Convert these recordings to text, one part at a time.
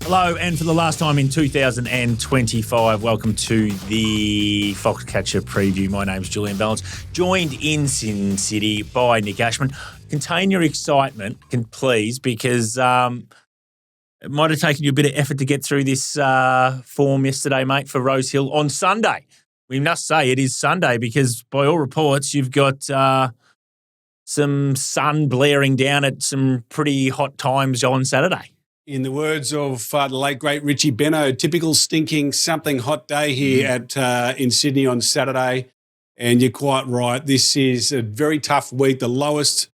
Hello, and for the last time in 2025, welcome to the Foxcatcher preview. My name's Julian Balance, joined in Sin City by Nick Ashman. Contain your excitement, please, because it might have taken you a bit of effort to get through this form yesterday, mate, for Rosehill on Sunday. We must say it is Sunday because, by all reports, you've got some sun blaring down at some pretty hot times on Saturday. In the words of the late, great Richie Benno, typical stinking something hot day here in Sydney on Saturday. And you're quite right. This is a very tough week, the lowest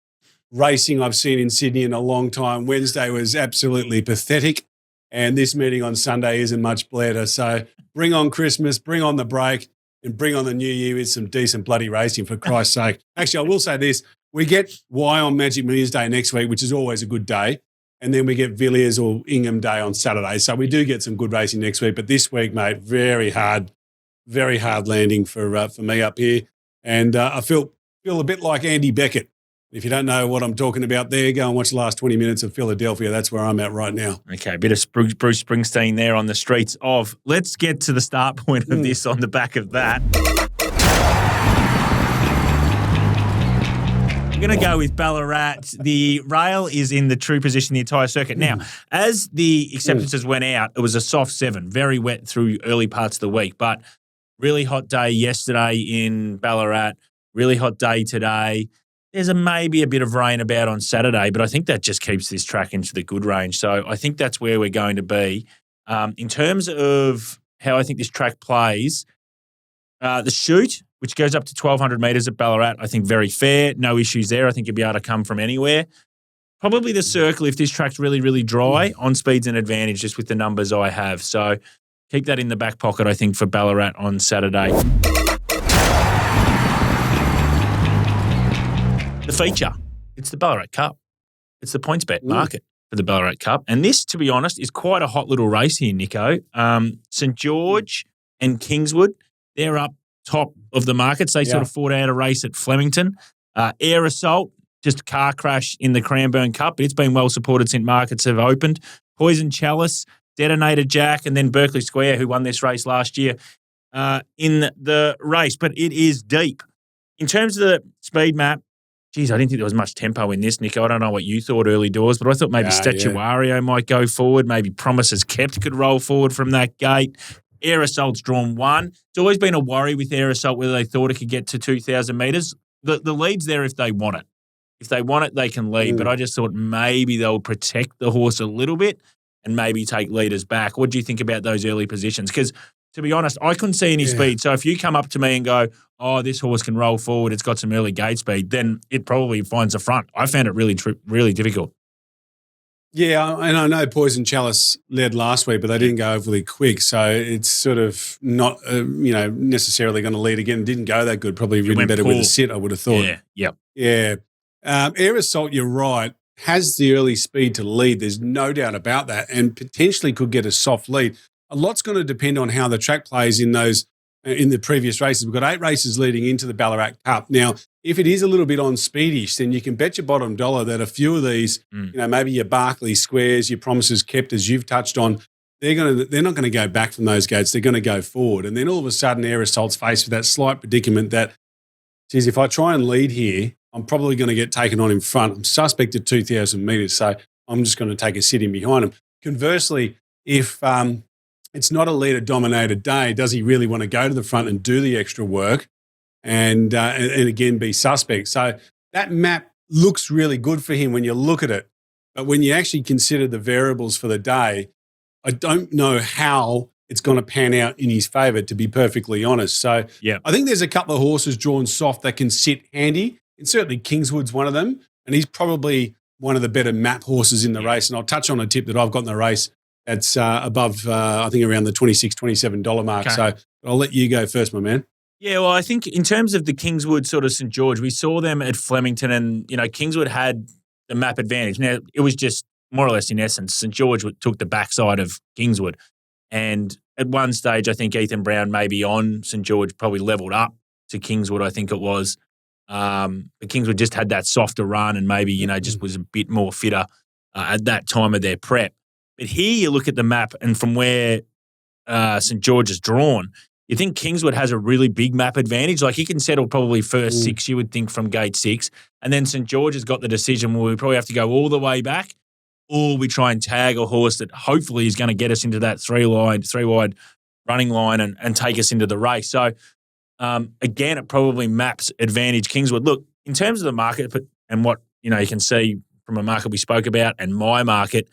racing I've seen in Sydney in a long time. Wednesday was absolutely pathetic. And this meeting on Sunday isn't much better. So bring on Christmas, bring on the break, and bring on the new year with some decent bloody racing, for Christ's sake. Actually, I will say this. We get Y on Magic Millions Day next week, which is always a good day. And then we get Villiers or Ingham Day on Saturday. So we do get some good racing next week. But this week, mate, very hard landing for me up here. And I feel a bit like Andy Beckett. If you don't know what I'm talking about there, go and watch the last 20 minutes of Philadelphia. That's where I'm at right now. Okay, a bit of Bruce Springsteen there on the streets of. Let's get to the start point of this on the back of that. I'm going to go with Ballarat. The rail is in the true position the entire circuit. Now, as the acceptances went out, it was a soft 7, very wet through early parts of the week, but really hot day yesterday in Ballarat, really hot day today. There's maybe a bit of rain about on Saturday, but I think that just keeps this track into the good range. So I think that's where we're going to be. In terms of how I think this track plays, the chute, which goes up to 1,200 metres at Ballarat, I think very fair. No issues there. I think you'll be able to come from anywhere. Probably the circle, if this track's really, really dry, on speed's an advantage just with the numbers I have. So keep that in the back pocket, I think, for Ballarat on Saturday. The feature, it's the Ballarat Cup. It's the PointsBet market for the Ballarat Cup. And this, to be honest, is quite a hot little race here, Nico. St George and Kingswood, they're up top of the markets. They sort of fought out a race at Flemington. Air Assault, just a car crash in the Cranbourne Cup, but it's been well supported since markets have opened. Poison Chalice, Detonator Jack, and then Berkeley Square, who won this race last year in the race. But it is deep. In terms of the speed map, geez, I didn't think there was much tempo in this, Nico. I don't know what you thought early doors, but I thought maybe Statuario might go forward. Maybe Promises Kept could roll forward from that gate. Air Assault's drawn 1. It's always been a worry with Air Assault whether they thought it could get to 2,000 metres. The lead's there if they want it. If they want it, they can lead. But I just thought maybe they'll protect the horse a little bit and maybe take leaders back. What do you think about those early positions? Because, to be honest, I couldn't see any speed. So if you come up to me and go, oh, this horse can roll forward, it's got some early gate speed, then it probably finds the front. I found it really difficult. Yeah, and I know Poison Chalice led last week, but they didn't go overly quick. So it's sort of not, necessarily going to lead again. Didn't go that good. Probably ridden better with a sit, I would have thought. Yeah. Air Assault, you're right, has the early speed to lead. There's no doubt about that, and potentially could get a soft lead. A lot's going to depend on how the track plays in the previous races. We've got 8 races leading into the Ballarat Cup. Now, if it is a little bit on speedish, then you can bet your bottom dollar that a few of these, maybe your Barclay Squares, your Promises Kept, as you've touched on, they're not going to go back from those gates. They're going to go forward. And then all of a sudden, Air Assault's faced with that slight predicament that, geez, if I try and lead here, I'm probably going to get taken on in front. I'm suspect at 2,000 metres, so I'm just going to take a sit in behind him. Conversely, if it's not a leader-dominated day, does he really want to go to the front and do the extra work and again be suspect? So that map looks really good for him when you look at it. But when you actually consider the variables for the day, I don't know how it's going to pan out in his favour, to be perfectly honest. So I think there's a couple of horses drawn soft that can sit handy. And certainly Kingswood's one of them. And he's probably one of the better map horses in the race. And I'll touch on a tip that I've got in the race that's above, I think, around the $26, $27 mark. Okay. So I'll let you go first, my man. Yeah, well, I think in terms of the Kingswood sort of St George, we saw them at Flemington and, Kingswood had the map advantage. Now, it was just more or less in essence, St George took the backside of Kingswood. And at one stage, I think Ethan Brown maybe on St George probably levelled up to Kingswood, I think it was. But Kingswood just had that softer run and maybe, just was a bit more fitter at that time of their prep. But here you look at the map, and from where St. George is drawn, you think Kingswood has a really big map advantage. Like he can settle probably first 6, you would think, from gate 6. And then St. George has got the decision where we probably have to go all the way back, or we try and tag a horse that hopefully is going to get us into that three wide running line and take us into the race. So, again, it probably maps advantage Kingswood. Look, in terms of the market and what you can see from a market we spoke about and my market,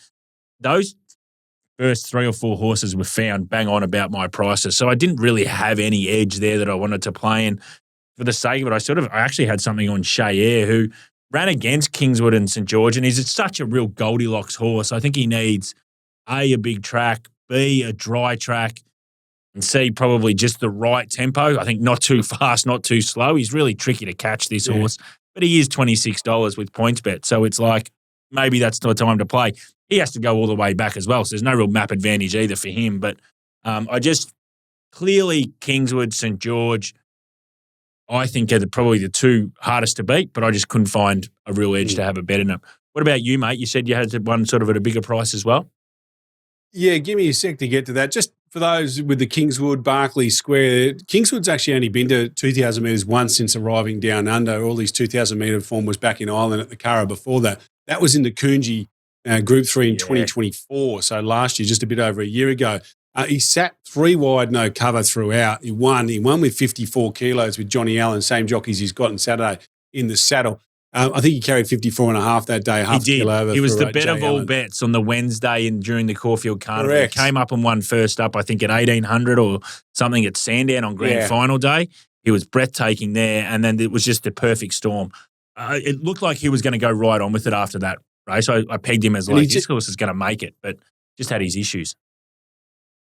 those first 3 or 4 horses were found bang on about my prices. So I didn't really have any edge there that I wanted to play in. For the sake of it, I actually had something on Shea, who ran against Kingswood and St. George, and he's such a real Goldilocks horse. I think he needs A, a big track, B, a dry track, and C, probably just the right tempo. I think not too fast, not too slow. He's really tricky to catch, this horse, but he is $26 with PointsBet. So it's like, maybe that's the time to play. He has to go all the way back as well, so there's no real map advantage either for him. But clearly Kingswood, St. George, I think are probably the 2 hardest to beat, but I just couldn't find a real edge to have a bet in them. What about you, mate? You said you had one sort of at a bigger price as well? Yeah, give me a sec to get to that. Just for those with the Kingswood, Berkeley Square, Kingswood's actually only been to 2,000 metres once since arriving down under. All these 2,000 metre form was back in Ireland at the Curragh before that. That was in the Coonji Group 3 in 2024, so last year, just a bit over a year ago. He sat 3 wide, no cover throughout. He won with 54 kilos with Johnny Allen, same jockeys he's got on Saturday in the saddle. I think he carried 54.5 that day, half he a kilo over. He was the bet of all Allen. bets on the Wednesday and during the Caulfield Carnival. Correct. He came up and won first up, I think, at 1,800 or something at Sandown on grand final day. He was breathtaking there, and then it was just the perfect storm. It looked like he was going to go right on with it after that race. I pegged him as like, this horse is going to make it, but just had his issues.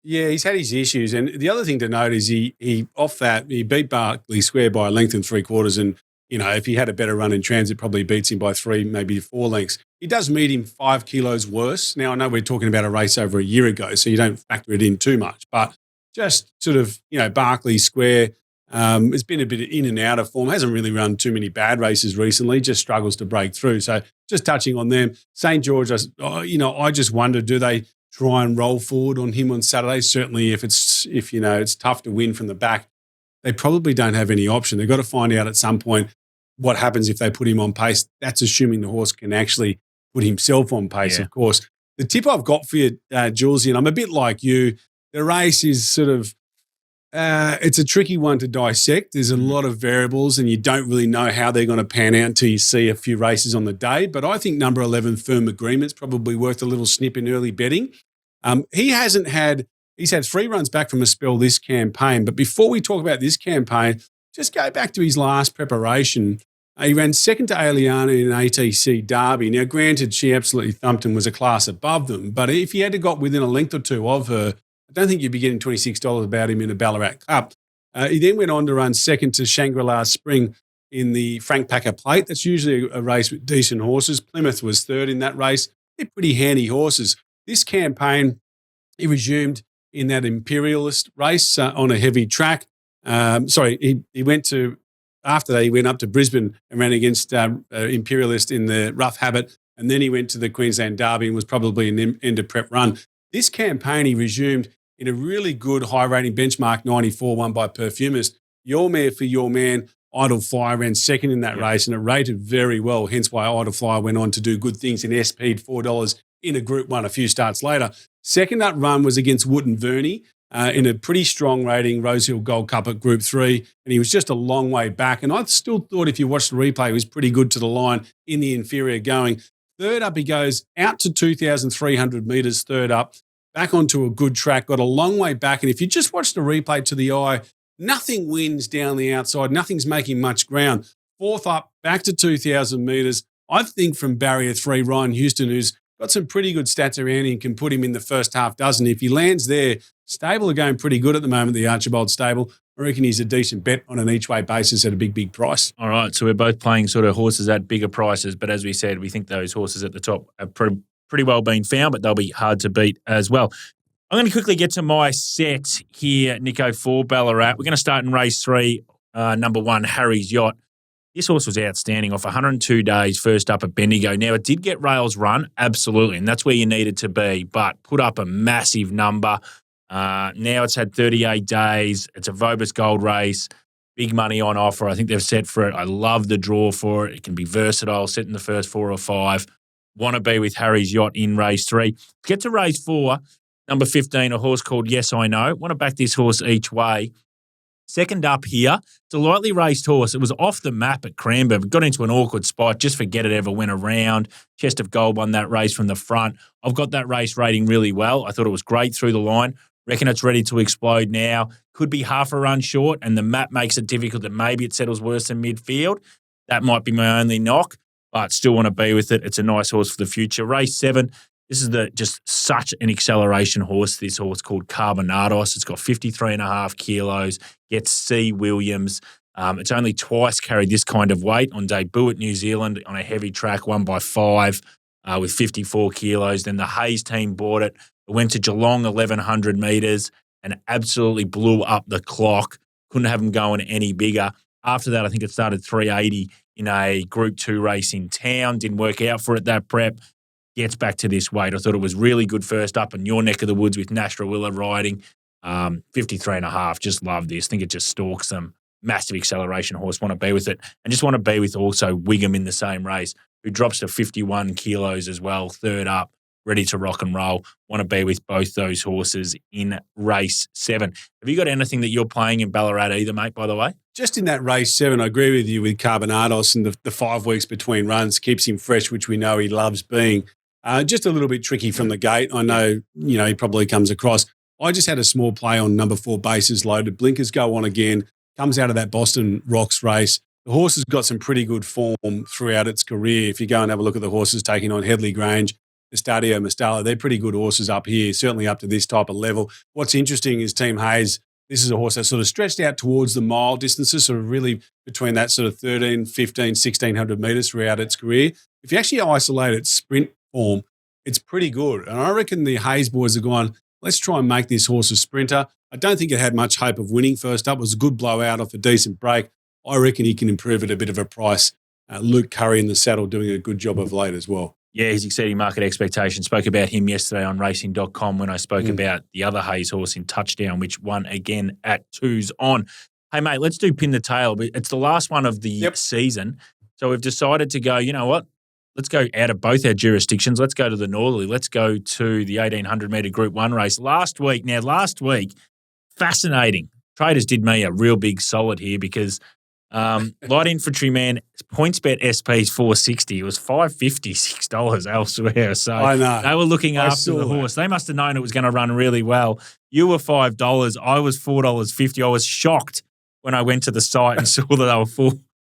Yeah, he's had his issues. And the other thing to note is he beat Berkeley Square by a length and 3/4. And, if he had a better run in transit, probably beats him by 3, maybe 4 lengths. He does meet him 5 kilos worse. Now, I know we're talking about a race over a year ago, so you don't factor it in too much. But just sort of, Berkeley Square has been a bit in and out of form. Hasn't really run too many bad races recently, just struggles to break through. So just touching on them. St. George, I just wonder, do they try and roll forward on him on Saturday? Certainly if it's tough to win from the back, they probably don't have any option. They've got to find out at some point what happens if they put him on pace. That's assuming the horse can actually put himself on pace, of course. The tip I've got for you, Jules, and I'm a bit like you, the race is sort of, it's a tricky one to dissect. There's a lot of variables and you don't really know how they're going to pan out until you see a few races on the day. But I think number 11, Firm Agreement's probably worth a little snip in early betting. He's had 3 runs back from a spell this campaign. But before we talk about this campaign, just go back to his last preparation. He ran second to Aliana in an ATC Derby. Now, granted, she absolutely thumped and was a class above them. But if he had got within a length or 2 of her, I don't think you'd be getting $26 about him in a Ballarat Cup. He then went on to run second to Shangri-La Spring in the Frank Packer Plate. That's usually a race with decent horses. Plymouth was third in that race. They're pretty handy horses. This campaign, he resumed in that Imperialist race on a heavy track. He went to, after that, he went up to Brisbane and ran against Imperialist in the Rough Habit. And then he went to the Queensland Derby and was probably an end of prep run. This campaign, he resumed in a really good high-rating benchmark 94 won by Perfumist. Your Mare for Your Man, Idle Flyer ran second in that race and it rated very well, hence why Idle Flyer went on to do good things in SP'd $4 in a Group 1 a few starts later. Second up run was against Wootton Verney in a pretty strong rating, Rosehill Gold Cup at Group 3, and he was just a long way back. And I still thought if you watched the replay, he was pretty good to the line in the inferior going. Third up, he goes out to 2,300 metres, third up, back onto a good track, got a long way back. And if you just watch the replay to the eye, nothing wins down the outside. Nothing's making much ground. Fourth up, back to 2,000 metres. I think from barrier 3, Ryan Houston, who's got some pretty good stats around him, can put him in the first half dozen. If he lands there, stable are going pretty good at the moment, the Archibald stable. I reckon he's a decent bet on an each-way basis at a big, big price. All right, so we're both playing sort of horses at bigger prices, but as we said, we think those horses at the top have pretty well been found, but they'll be hard to beat as well. I'm going to quickly get to my set here, Nico, for Ballarat. We're going to start in race 3, number 1, Harry's Yacht. This horse was outstanding off 102 days, first up at Bendigo. Now, it did get rails run, absolutely, and that's where you needed to be, but put up a massive number. Now it's had 38 days. It's a Vobis Gold race. Big money on offer. I think they've set for it. I love the draw for it. It can be versatile, set in the first 4 or 5. Want to be with Harry's Yacht in race 3. Get to race 4, number 15, a horse called Yes I Know. Want to back this horse each way. Second up here, it's a lightly raced horse. It was off the map at Cranbourne. Got into an awkward spot. Just forget it ever went around. Chest of Gold won that race from the front. I've got that race rating really well. I thought it was great through the line. Reckon it's ready to explode now. Could be half a run short, and the map makes it difficult that maybe it settles worse than midfield. That might be my only knock, but still want to be with it. It's a nice horse for the future. Race 7. This is just such an acceleration horse, this horse called Carbonados. It's got 53.5 kilos, gets C. Williams. It's only twice carried this kind of weight on debut at New Zealand on a heavy track, won by 5 with 54 kilos. Then the Hayes team bought it. It went to Geelong 1,100 metres and absolutely blew up the clock. Couldn't have them going any bigger. After that, I think it started 380 in a Group 2 race in town. Didn't work out for it, that prep. Gets back to this weight. I thought it was really good first up in your neck of the woods with Nasrallah riding. 53.5. Just love this. Think it just stalks them. Massive acceleration horse. Want to be with it. And just want to be with also Wigham in the same race, who drops to 51 kilos as well. Third up. Ready to rock and roll. Want to be with both those horses in race 7. Have you got anything that you're playing in Ballarat either, mate, by the way? Just in that race 7, I agree with you with Carbonados, and the 5 weeks between runs keeps him fresh, which we know he loves being. Just a little bit tricky from the gate. I know, he probably comes across. I just had a small play on number 4, bases loaded. Blinkers go on again. Comes out of that Boston Rocks race. The horse has got some pretty good form throughout its career. If you go and have a look at the horses taking on Headley Grange, Estadio Mastella, they're pretty good horses up here, certainly up to this type of level. What's interesting is Team Hayes, this is a horse that sort of stretched out towards the mile distances, sort of really between that sort of 13, 15, 1,600 metres throughout its career. If you actually isolate its sprint form, it's pretty good. And I reckon the Hayes boys are going, let's try and make this horse a sprinter. I don't think it had much hope of winning first up. It was a good blowout off a decent break. I reckon he can improve at a bit of a price. Luke Curry in the saddle doing a good job of late as well. Yeah, he's exceeding market expectations. Spoke about him yesterday on racing.com when I spoke about the other Hayes horse in Touchdown, which won again at 2s on. Hey, mate, let's do Pin the Tail. It's the last one of the season. So we've decided to go, you know what? Let's go out of both our jurisdictions. Let's go to the Northerly. Let's go to the 1,800-metre Group 1 race. Last week, fascinating. Traders did me a real big solid here because light infantryman PointsBet SP's 460. It was $556 elsewhere. So I know. They were looking after the horse. They must have known it was going to run really well. You were $5. I was $4.50. I was shocked when I went to the site and saw that they were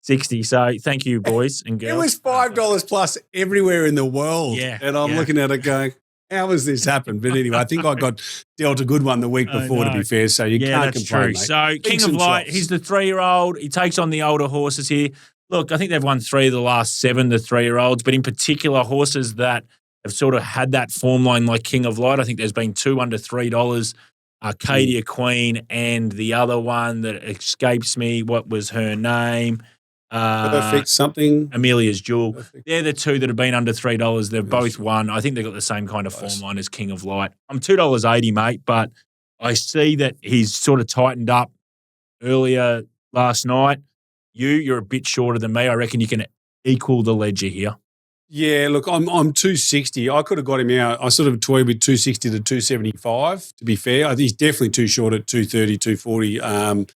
$4.60. So thank you, boys and girls. It was $5 plus everywhere in the world. Yeah. And I'm looking at it going, how has this happened? But anyway, I think I got dealt a good one the week before, to be fair, so you can't complain, true. Mate. So King of Light, he's the 3-year-old. He takes on the older horses here. Look, I think they've won 3 of the last 7, the 3-year-olds, but in particular, horses that have sort of had that form line like King of Light. I think there's been 2 under $3, Arcadia Queen and the other one that escapes me. What was her name? Perfect something. Amelia's Jewel. Perfect. They're the 2 that have been under $3. They've both won. I think they've got the same kind of form line as King of Light. I'm $2.80, mate, but I see that he's sort of tightened up earlier last night. You're a bit shorter than me. I reckon you can equal the ledger here. Yeah, look, I'm 260. I could have got him out. I sort of toyed with 260 to 275, to be fair. I think he's definitely too short at 230, 240.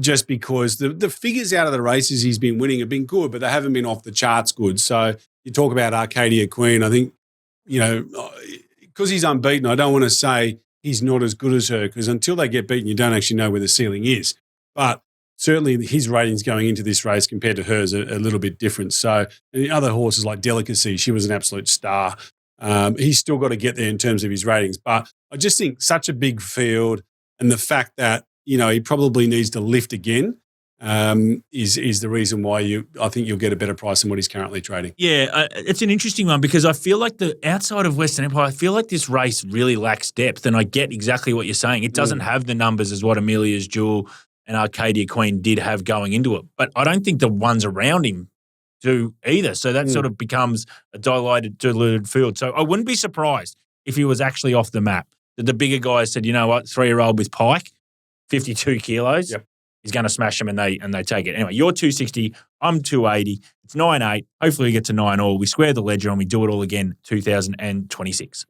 Just because the figures out of the races he's been winning have been good, but they haven't been off the charts good. So you talk about Arcadia Queen. I think, because he's unbeaten, I don't want to say he's not as good as her, because until they get beaten, you don't actually know where the ceiling is. But certainly his ratings going into this race compared to hers are a little bit different. So and the other horses like Delicacy, she was an absolute star. He's still got to get there in terms of his ratings. But I just think such a big field, and the fact that, he probably needs to lift again is the reason why I think you'll get a better price than what he's currently trading. Yeah, it's an interesting one because I feel like outside of Western Empire, I feel like this race really lacks depth, and I get exactly what you're saying. It doesn't have the numbers as what Amelia's Jewel and Arcadia Queen did have going into it. But I don't think the ones around him do either. So that sort of becomes a diluted field. So I wouldn't be surprised if he was actually off the map. That the bigger guys said, you know what, 3-year-old with Pike, 52 kilos, he's going to smash them and they take it. Anyway, you're 260, I'm 280. It's 9-8. Hopefully we get to 9-all. We square the ledger and we do it all again 2026.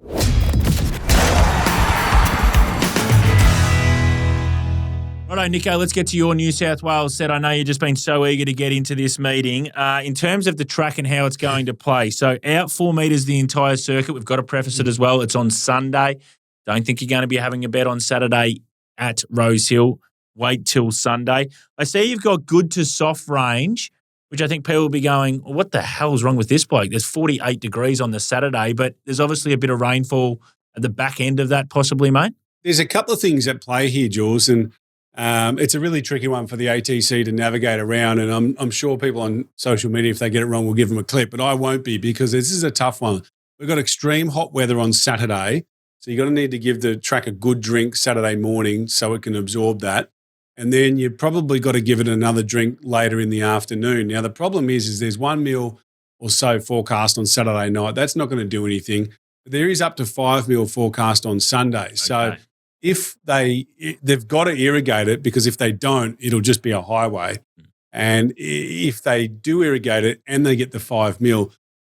Righto, Nico, let's get to your New South Wales set. I know you've just been so eager to get into this meeting. In terms of the track and how it's going to play, so out 4 metres the entire circuit. We've got to preface it as well. It's on Sunday. Don't think you're going to be having a bet on Saturday at Rosehill. Wait till Sunday. I see you've got good to soft range, which I think people will be going, well, what the hell's wrong with this bloke? There's 48 degrees on the Saturday, but there's obviously a bit of rainfall at the back end of that possibly, mate. There's a couple of things at play here, Jules, and it's a really tricky one for the ATC to navigate around, and I'm sure people on social media, if they get it wrong, will give them a clip, but I won't be because this is a tough one. We've got extreme hot weather on Saturday, so you're going to need to give the track a good drink Saturday morning so it can absorb that, and then you've probably got to give it another drink later in the afternoon. Now, the problem is there's 1 mil or so forecast on Saturday night. That's not going to do anything, but there is up to 5 mil forecast on Sunday. Okay. So if they've got to irrigate it, because if they don't, it'll just be a highway. And if they do irrigate it and they get the 5 mil,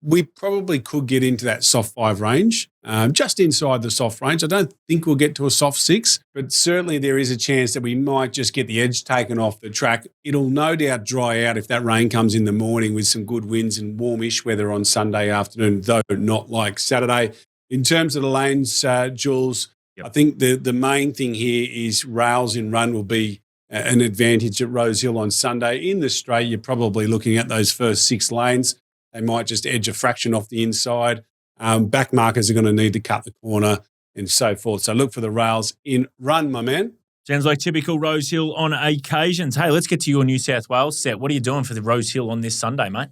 we probably could get into that soft 5 range, just inside the soft range. I don't think we'll get to a soft 6, but certainly there is a chance that we might just get the edge taken off the track. It'll no doubt dry out if that rain comes in the morning with some good winds and warmish weather on Sunday afternoon, though not like Saturday. In terms of the lanes, Jules, I think the main thing here is rails in run will be an advantage at Rosehill on Sunday. In the straight, you're probably looking at those first 6 lanes. They might just edge a fraction off the inside. Back markers are going to need to cut the corner and so forth. So look for the rails in run, my man. Sounds like typical Rosehill on occasions. Hey, let's get to your New South Wales set. What are you doing for the Rosehill on this Sunday, mate?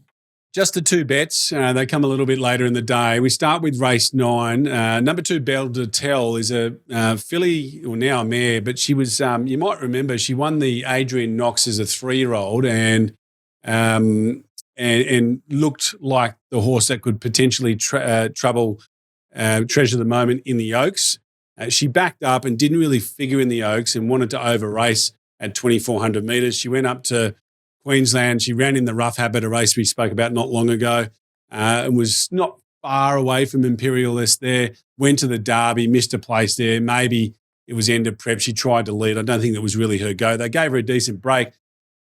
Just the 2 bets. They come a little bit later in the day. We start with race 9. Number 2, Belle de Tell, is a filly, or now a mare, but she was, you might remember, she won the Adrian Knox as a 3-year-old and looked like the horse that could potentially trouble Treasure the Moment in the Oaks. She backed up and didn't really figure in the Oaks and wanted to over-race at 2,400 metres. She went up to Queensland. She ran in the Rough Habit, a race we spoke about not long ago, and was not far away from Imperialist there. Went to the Derby, missed a place there. Maybe it was end of prep. She tried to lead. I don't think that was really her go. They gave her a decent break.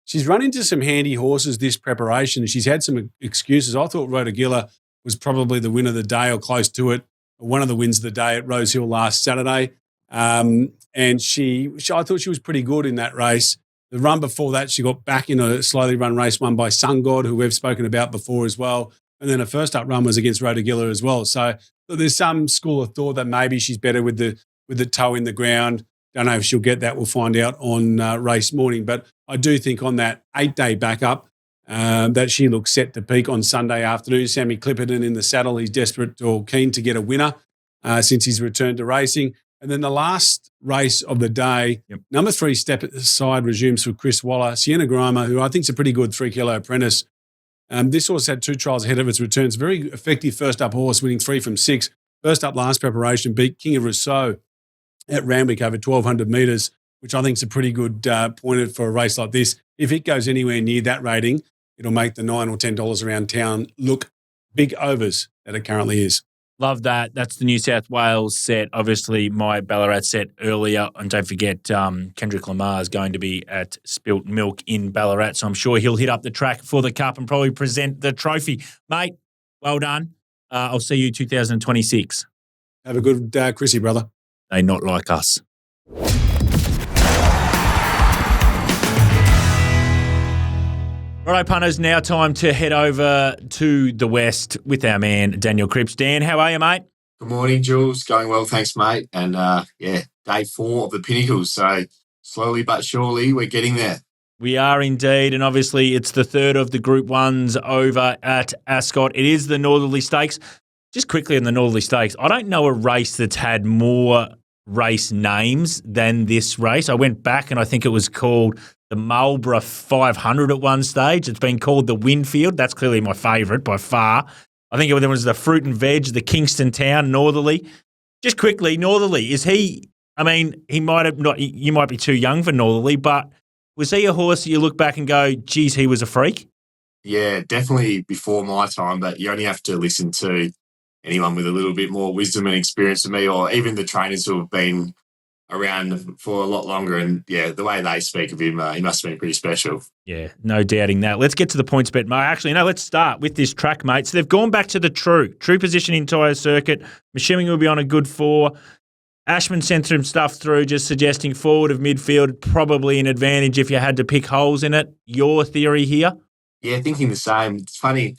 She's run into some handy horses this preparation. She's had some excuses. I thought Rhodogilla was probably the win of the day or close to it, one of the wins of the day at Rosehill last Saturday. And I thought she was pretty good in that race. The run before that, she got back in a slowly run race won by Sun God, who we've spoken about before as well. And then her first up run was against Rhodogilla as well. So there's some school of thought that maybe she's better with the toe in the ground. Don't know if she'll get that. We'll find out on race morning. But I do think on that 8-day backup that she looks set to peak on Sunday afternoon. Sammy Clipperton in the saddle. He's desperate or keen to get a winner since he's returned to racing. And then the last race of the day, number 3, Step Aside, resumes for Chris Waller. Sienna Grimer, who I think is a pretty good 3-kilo apprentice. This horse had 2 trials ahead of its returns. Very effective first-up horse, winning 3 from 6. First up last preparation, beat King of Rousseau at Randwick over 1,200 metres, which I think is a pretty good pointed for a race like this. If it goes anywhere near that rating, it'll make the $9 or $10 around town look big overs that it currently is. Love that. That's the New South Wales set. Obviously, my Ballarat set earlier. And don't forget, Kendrick Lamar is going to be at Spilt Milk in Ballarat. So I'm sure he'll hit up the track for the Cup and probably present the trophy. Mate, well done. I'll see you 2026. Have a good Chrissy, brother. They not like us. Righto, punters, now time to head over to the West with our man, Daniel Cripps. Dan, how are you, mate? Good morning, Jules. Going well, thanks, mate. And, day 4 of the Pinnacles. So slowly but surely we're getting there. We are indeed, and obviously it's the third of the Group 1s over at Ascot. It is the Northerly Stakes. Just quickly on the Northerly Stakes, I don't know a race that's had more race names than this race. I went back and I think it was called the Marlborough 500 at one stage. It's been called the Winfield. That's clearly my favourite by far. I think there was the Fruit and Veg, the Kingston Town, Northerly. Just quickly, Northerly, is he, I mean, he might have not, you might be too young for Northerly, but was he a horse that you look back and go, geez, he was a freak? Yeah, definitely before my time, but you only have to listen to anyone with a little bit more wisdom and experience than me, or even the trainers who have been around for a lot longer. And yeah, the way they speak of him, he must have been pretty special. Yeah, no doubting that. Let's get to the points bet, mate. Actually, no, let's start with this track, mate. So they've gone back to the true position entire circuit. I'm assuming we'll be on a good 4. Ashman sent some stuff through just suggesting forward of midfield, probably an advantage if you had to pick holes in it. Your theory here? Yeah, thinking the same. It's funny.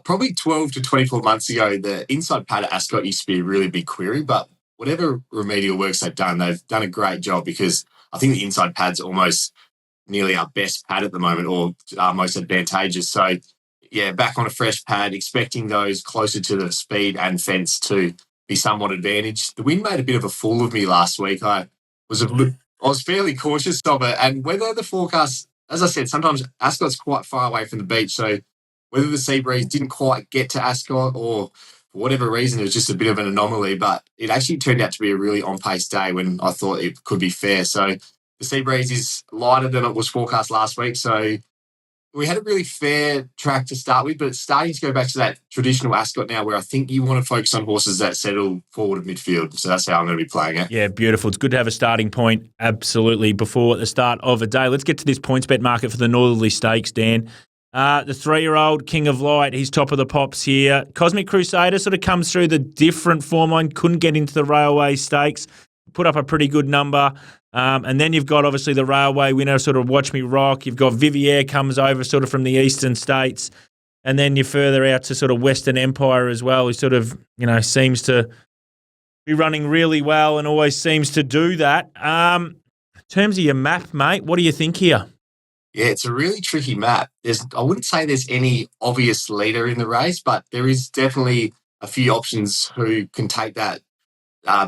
Probably 12 to 24 months ago, the inside pad at Ascot used to be a really big query, but whatever remedial works they've done a great job, because I think the inside pad's almost nearly our best pad at the moment, or our most advantageous. So, yeah, back on a fresh pad, expecting those closer to the speed and fence to be somewhat advantaged. The wind made a bit of a fool of me last week. I was fairly cautious of it, and whether the forecast, as I said, sometimes Ascot's quite far away from the beach, so whether the sea breeze didn't quite get to Ascot or for whatever reason, it was just a bit of an anomaly, but it actually turned out to be a really on-pace day when I thought it could be fair. So the sea breeze is lighter than it was forecast last week, so we had a really fair track to start with, but it's starting to go back to that traditional Ascot now, where I think you want to focus on horses that settle forward of midfield. So that's how I'm going to be playing it. Yeah, beautiful. It's good to have a starting point, absolutely, before the start of a day. Let's get to this points bet market for the Northerly Stakes, Dan. The 3-year-old King of Light, he's top of the pops here. Cosmic Crusader sort of comes through the different form line, couldn't get into the Railway Stakes, put up a pretty good number. And then you've got, obviously, the Railway winner, sort of Watch Me Rock. You've got Vivier comes over sort of from the eastern states. And then you're further out to sort of Western Empire as well, who sort of, seems to be running really well and always seems to do that. In terms of your map, mate, what do you think here? Yeah, it's a really tricky map. I wouldn't say there's any obvious leader in the race, but there is definitely a few options who can take that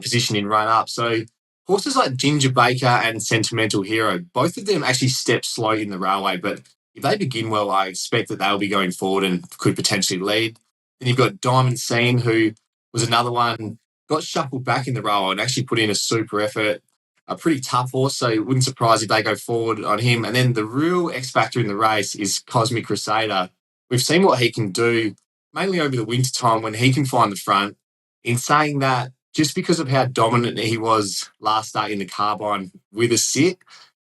position in run-up. So horses like Ginger Baker and Sentimental Hero, both of them actually step slow in the Railway, but if they begin well, I expect that they'll be going forward and could potentially lead. Then you've got Diamond Scene, who was another one, got shuffled back in the Railway and actually put in a super effort. A pretty tough horse, so it wouldn't surprise if they go forward on him. And then the real X factor in the race is Cosmic Crusader. We've seen what he can do, mainly over the winter time when he can find the front. In saying that, just because of how dominant he was last start in the Carbine with a sit,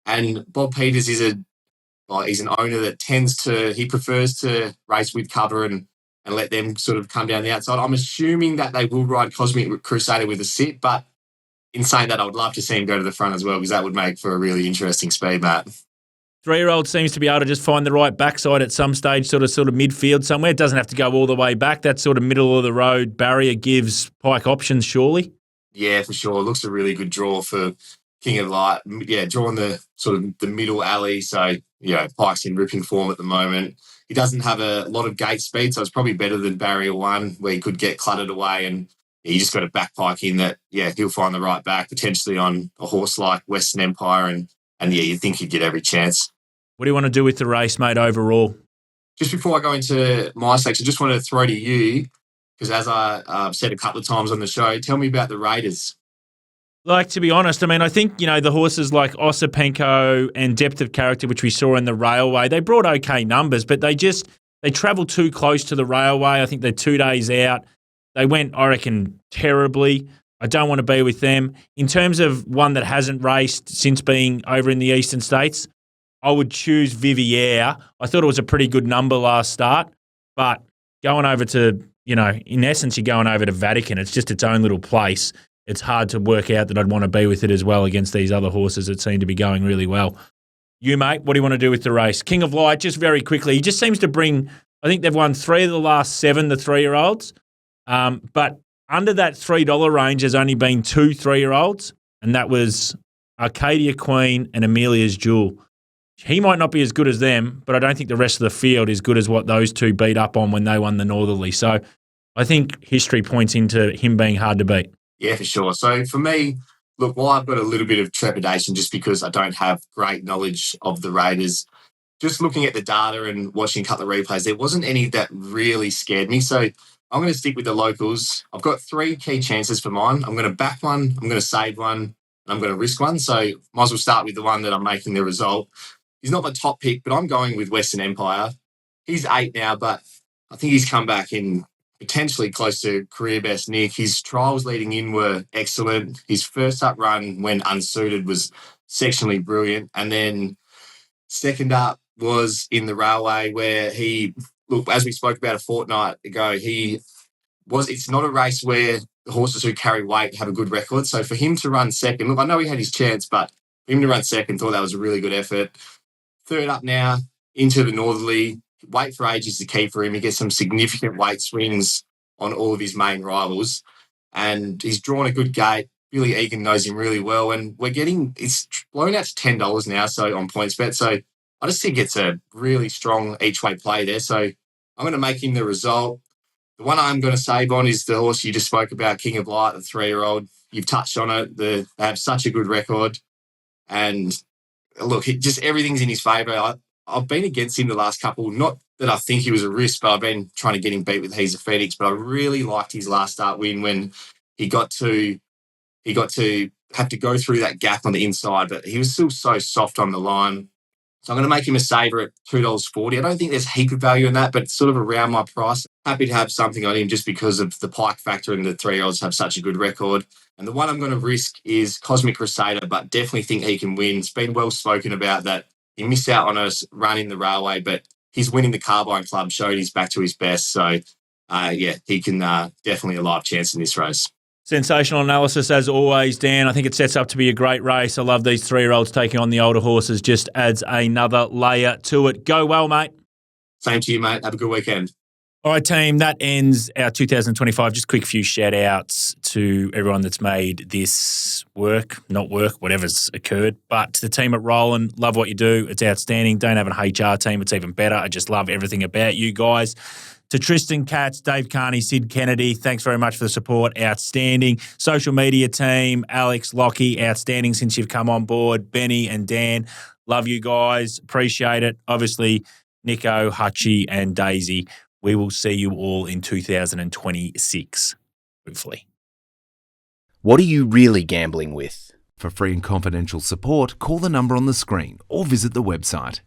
and Bob Peters is he's an owner that he prefers to race with cover and let them sort of come down the outside. I'm assuming that they will ride Cosmic Crusader with a sit, but in saying that, I would love to see him go to the front as well, because that would make for a really interesting speed, Matt. 3-year-old seems to be able to just find the right backside at some stage, sort of midfield somewhere. It doesn't have to go all the way back. That sort of middle of the road barrier gives Pike options, surely. Yeah, for sure. It looks a really good draw for King of Light. Yeah, drawing the sort of the middle alley. So, Pike's in ripping form at the moment. He doesn't have a lot of gate speed, so it's probably better than Barrier 1, where he could get cluttered away, and you just got to back Pike in that, he'll find the right back, potentially on a horse like Western Empire, and you think he'd get every chance. What do you want to do with the race, mate, overall? Just before I go into my section, I just want to throw to you, because as I said a couple of times on the show, tell me about the Raiders. To be honest, I think, the horses like Osipenko and Depth of Character, which we saw in the Railway, they brought okay numbers, but they travel too close to the Railway. I think they're 2 days out. They went, I reckon, terribly. I don't want to be with them. In terms of one that hasn't raced since being over in the eastern states, I would choose Vivier. I thought it was a pretty good number last start, but going over to, in essence, you're going over to Vatican. It's just its own little place. It's hard to work out that I'd want to be with it as well against these other horses that seem to be going really well. You, mate, what do you want to do with the race? King of Light, just very quickly, he just seems to bring, I think they've won 3 of the last 7, the 3-year-olds. But under that $3 range, there's only been 2 3-year-olds, and that was Arcadia Queen and Amelia's Jewel. He might not be as good as them, but I don't think the rest of the field is good as what those two beat up on when they won the Northerly. So I think history points into him being hard to beat. Yeah, for sure. So for me, look, while I've got a little bit of trepidation just because I don't have great knowledge of the Raiders, just looking at the data and watching a couple of replays, there wasn't any that really scared me. So I'm going to stick with the locals. I've got 3 key chances for mine. I'm going to back one, I'm going to save one, and I'm going to risk one. So might as well start with the one that I'm making the result. He's not my top pick, but I'm going with Western Empire. He's 8 now, but I think he's come back in potentially close to career best Nick. His trials leading in were excellent. His first up run when unsuited was sectionally brilliant. And then second up was in the Railway where as we spoke about a fortnight ago, it's not a race where the horses who carry weight have a good record. So for him to run second, look, I know he had his chance, but for him to run second, thought that was a really good effort. Third up now into the Northerly. Weight for age is the key for him. He gets some significant weight swings on all of his main rivals, and he's drawn a good gate. Billy Egan knows him really well, and it's blown out to $10 now, so on PointsBet. So I just think it's a really strong each way play there. So I'm going to make him the result. The one I'm going to save on is the horse you just spoke about, King of Light, the 3-year-old. You've touched on it. They have such a good record, and look, just everything's in his favour. I've been against him the last couple. Not that I think he was a risk, but I've been trying to get him beat with He's a Phoenix. But I really liked his last start win when he got to have to go through that gap on the inside, but he was still so soft on the line. So I'm going to make him a saver at $2.40. I don't think there's a heap of value in that, but it's sort of around my price. Happy to have something on him just because of the pike factor and the 3-year-olds have such a good record. And the one I'm going to risk is Cosmic Crusader, but definitely think he can win. It's been well spoken about that he missed out on a run in the Railway, but he's winning the Carbine Club, showed he's back to his best. So, he can definitely a live chance in this race. Sensational analysis as always, Dan. I think it sets up to be a great race. I love these 3-year-olds taking on the older horses. Just adds another layer to it. Go well, mate. Same to you, mate. Have a good weekend. All right, team, that ends our 2025. Just quick few shout-outs to everyone that's made this not work, whatever's occurred. But to the team at Roland, love what you do. It's outstanding. Don't have an HR team. It's even better. I just love everything about you guys. To Tristan Katz, Dave Carney, Sid Kennedy, thanks very much for the support. Outstanding. Social media team, Alex, Lockie, outstanding since you've come on board. Benny and Dan, love you guys. Appreciate it. Obviously, Nico, Hutchie and Daisy. We will see you all in 2026, hopefully. What are you really gambling with? For free and confidential support, call the number on the screen or visit the website.